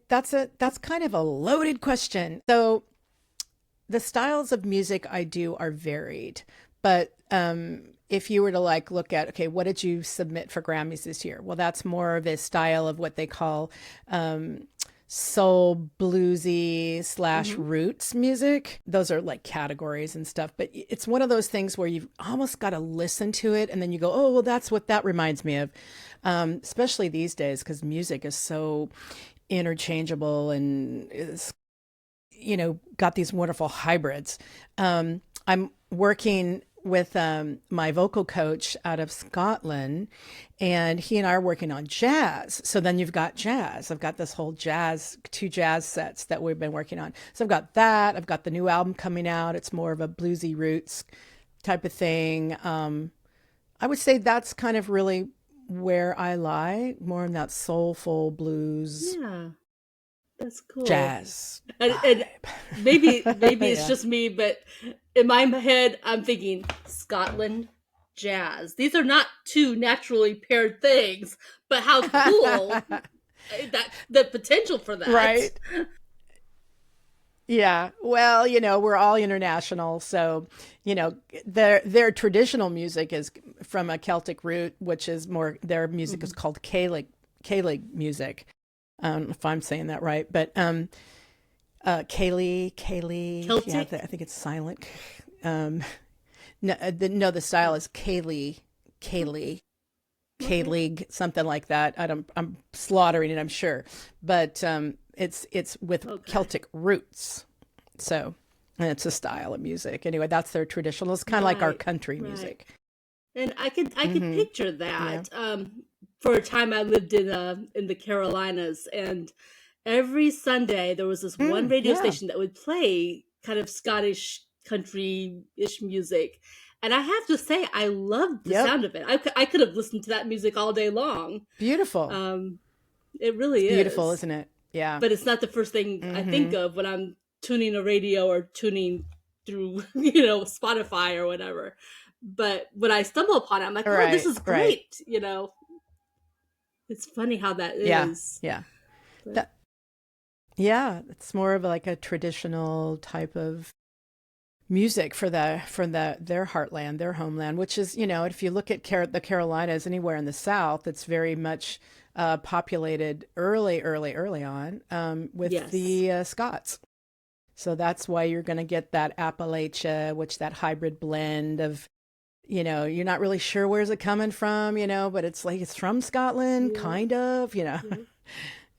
That's kind of a loaded question. So the styles of music I do are varied, but if you were to like look at, okay, what did you submit for Grammys this year? Well, that's more of a style of what they call um, soul bluesy slash Hmm. roots music. Those are like categories and stuff, but it's one of those things where you've almost got to listen to it and then you go, oh, well, that's what that reminds me of. Especially these days, because music is so interchangeable and is, got these wonderful hybrids. I'm working with my vocal coach out of Scotland, and he and I are working on jazz. So then you've got jazz. I've got this whole two jazz sets that we've been working on. So I've got that. I've got the new album coming out. It's more of a bluesy roots type of thing. I would say that's kind of really where I lie, more in that soulful blues Yeah, that's cool. jazz And vibe. maybe it's Yeah. just me, but in my head, I'm thinking Scotland jazz. These are not two naturally paired things, but how cool that the potential for that. Right. Yeah. Well, we're all international, so, their traditional music is from a Celtic root, which is more their music is Mhm. called Gaelic music. I don't know if I'm saying that right, but Kaylee, yeah, Celtic. I think it's silent. Um, no, the style is Kaylee, Okay. K-League, something like that. I'm slaughtering it, I'm sure, but it's with Okay. Celtic roots. So, and it's a style of music. Anyway, that's their traditional. It's kind of like our Right. country Right. music. And I could Mm-hmm. picture Yeah. that. For a time, I lived in the Carolinas, and every Sunday there was this one radio Yeah. station that would play kind of Scottish country-ish music, and I have to say I loved the Yep. sound of it. I could have listened to that music all day long. Beautiful. Um, it It's really beautiful, is, isn't it? Yeah. but it's not the first thing I think Mm-hmm. of when I'm tuning a radio or tuning through Spotify or whatever. But when I stumble upon it, I'm like, oh, this Right. is Right. great. It's funny how that Yeah. is. Yeah. But That. Yeah. It's more of like a traditional type of music for their heartland, their homeland, which is, if you look at the Carolinas, anywhere in the South, it's very much populated early on with yes. the Scots. So that's why you're going to get that Appalachia, which that hybrid blend of, you're not really sure where's it coming from, but it's like it's from Scotland, Yeah. kind of, Yeah.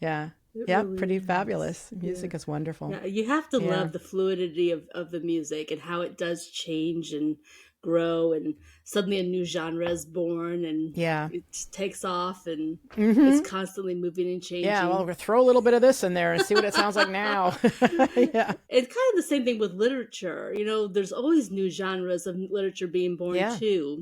Yeah. It Yeah, really pretty is. fabulous. Yeah. Music is wonderful. Yeah, you have to Yeah. love the fluidity of the music and how it does change and grow, and suddenly a new genre is born and Yeah. it takes off and it's Hmm. constantly moving and Yeah, well, changing. we'll throw a little bit of this in there and see what it sounds like now. Yeah. It's kind of the same thing with literature. There's always new genres of literature being born Yeah. too.